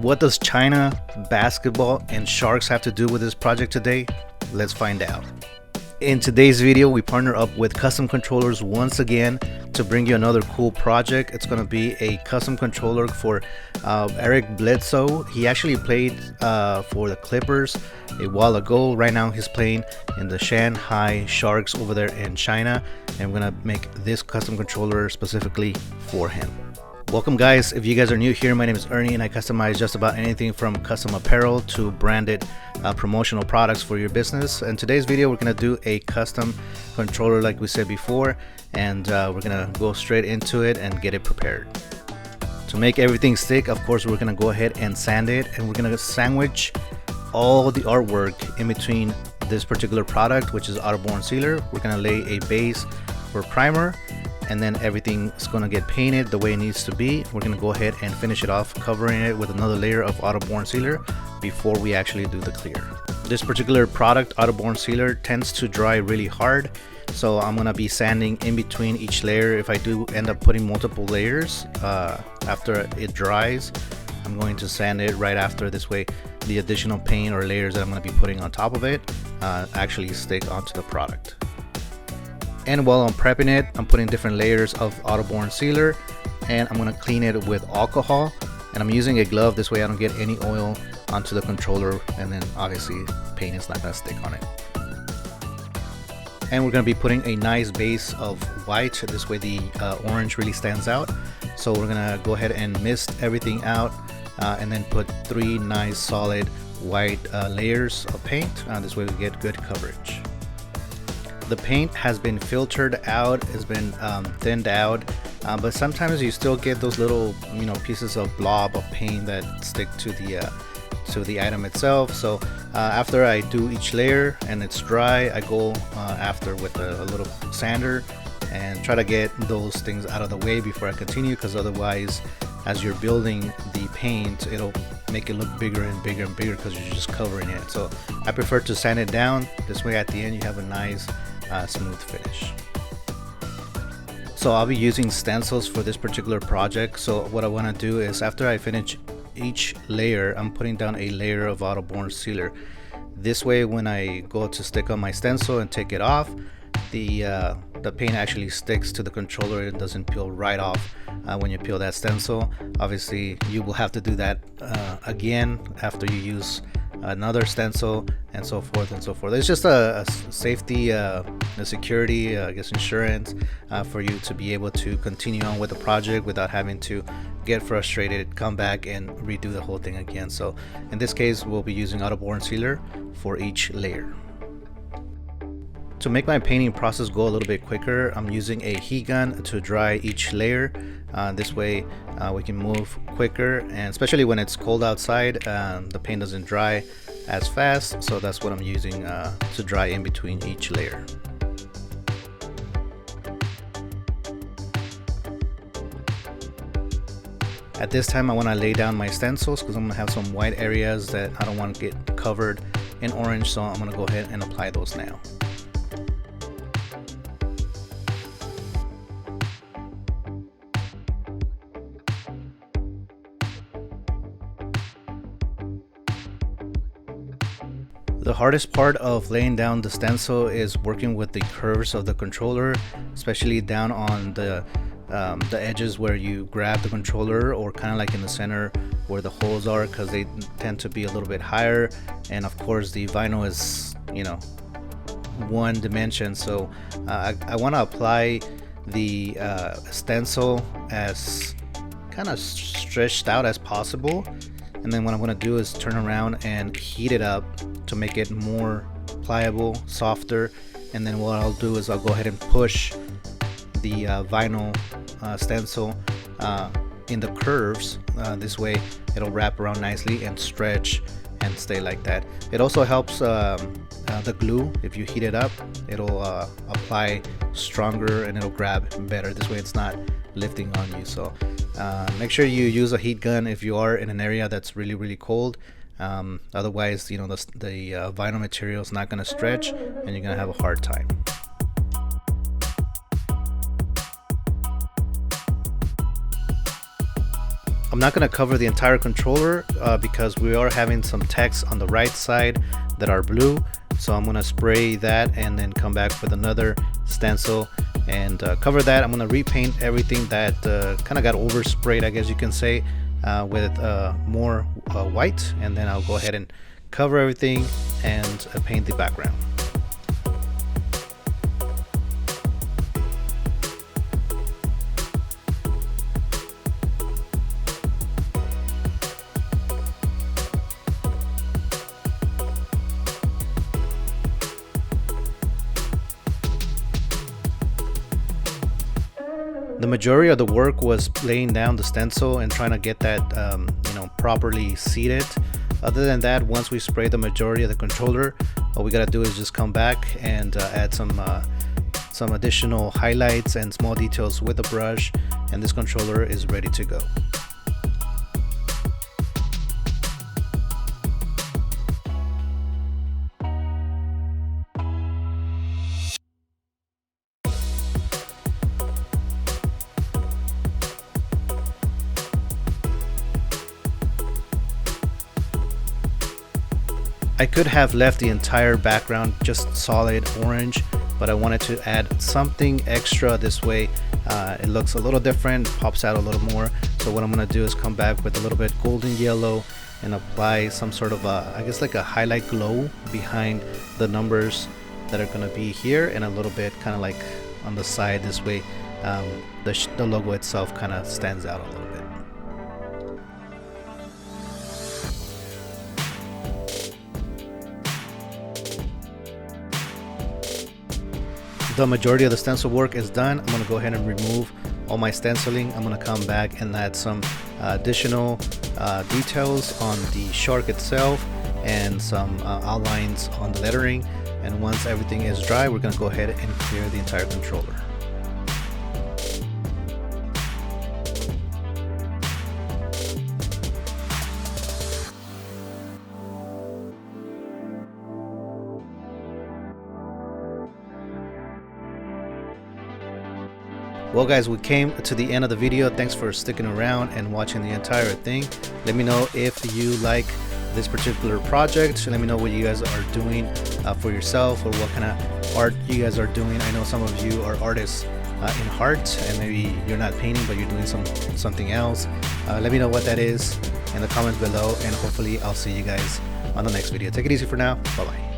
What does China, basketball, and sharks have to do with this project today? Let's find out. In today's video, we partner up with Kustom Kontrollerz once again to bring you another cool project. It's going to be a custom controller for Bledsoe. He actually played for the Clippers a while ago. Right now he's playing in the Shanghai Sharks over there in China, and we're going to make this custom controller specifically for him. Welcome guys. If you guys are new here, my name is Ernie and I customize just about anything from custom apparel to branded promotional products for your business. In today's video, we're going to do a custom controller like we said before, and we're going to go straight into it and get it prepared. To make everything stick, of course, we're going to go ahead and sand it, and we're going to sandwich all the artwork in between this particular product, which is Autoborn Sealer. We're going to lay a base for primer, and then everything is going to get painted the way it needs to be. We're going to go ahead and finish it off, covering it with another layer of Autoborn Sealer before we actually do the clear. This particular product, Autoborn Sealer, tends to dry really hard, so I'm going to be sanding in between each layer. If I do end up putting multiple layers after it dries, I'm going to sand it right after. This way the additional paint or layers that I'm going to be putting on top of it actually stick onto the product. And while I'm prepping it, I'm putting different layers of Autoborn Sealer, and I'm going to clean it with alcohol, and I'm using a glove. This way I don't get any oil onto the controller, and then obviously paint is not going to stick on it. And we're going to be putting a nice base of white. This way the orange really stands out. So we're going to go ahead and mist everything out and then put 3 nice solid white layers of paint. This way we get good coverage. The paint has been filtered out, has been thinned out, but sometimes you still get those little, pieces of blob of paint that stick to the item itself. So after I do each layer and it's dry, I go after with a little sander and try to get those things out of the way before I continue, because otherwise, as you're building the paint, it'll make it look bigger and bigger and bigger because you're just covering it. So I prefer to sand it down. This way at the end you have a nice smooth finish. So I'll be using stencils for this particular project. So what I want to do is, after I finish each layer, I'm putting down a layer of Autoborn Sealer. This way when I go to stick on my stencil and take it off, the paint actually sticks to the controller. It doesn't peel right off when you peel that stencil. Obviously you will have to do that again after you use another stencil, and so forth and so forth. It's just a safety, a security, I guess insurance for you to be able to continue on with the project without having to get frustrated, come back and redo the whole thing again. So in this case we'll be using Autoborn Sealer for each layer. To make my painting process go a little bit quicker, I'm using a heat gun to dry each layer. This way we can move quicker, and especially when it's cold outside, the paint doesn't dry as fast. So that's what I'm using to dry in between each layer. At this time I want to lay down my stencils because I'm going to have some white areas that I don't want to get covered in orange, so I'm going to go ahead and apply those now. The hardest part of laying down the stencil is working with the curves of the controller, especially down on the edges where you grab the controller, or kind of like in the center where the holes are, because they tend to be a little bit higher. And of course the vinyl is, one dimension, so I want to apply the stencil as kind of stretched out as possible, and then what I'm going to do is turn around and heat it up to make it more pliable, softer. And then what I'll do is I'll go ahead and push the vinyl stencil in the curves. This way it'll wrap around nicely and stretch and stay like that. It also helps the glue. If you heat it up, it'll apply stronger and it'll grab better. This way it's not lifting on you. So make sure you use a heat gun if you are in an area that's really cold. Otherwise, the vinyl material is not going to stretch and you're going to have a hard time. I'm not going to cover the entire controller because we are having some text on the right side that are blue. So I'm going to spray that and then come back with another stencil and cover that. I'm going to repaint everything that kind of got oversprayed, I guess you can say, with more white, and then I'll go ahead and cover everything and paint the background. The majority of the work was laying down the stencil and trying to get that you know, properly seated. Other than that, once we spray the majority of the controller, all we gotta do is just come back and add some additional highlights and small details with the brush, and this controller is ready to go. I could have left the entire background just solid orange, but I wanted to add something extra this way. It looks a little different, pops out a little more. So what I'm going to do is come back with a little bit golden yellow and apply some sort of I guess like a highlight glow behind the numbers that are going to be here, and a little bit kind of like on the side this way. The logo itself kind of stands out a little bit. The majority of the stencil work is done. I'm going to go ahead and remove all my stenciling. I'm going to come back and add some additional details on the shark itself and some outlines on the lettering. And once everything is dry, we're going to go ahead and clear the entire controller. Well guys, we came to the end of the video. Thanks for sticking around and watching the entire thing. Let me know if you like this particular project. Let me know what you guys are doing for yourself, or what kind of art you guys are doing. I know some of you are artists in heart, and maybe you're not painting but you're doing something else. Let me know what that is in the comments below, and hopefully I'll see you guys on the next video. Take it easy for now. Bye bye.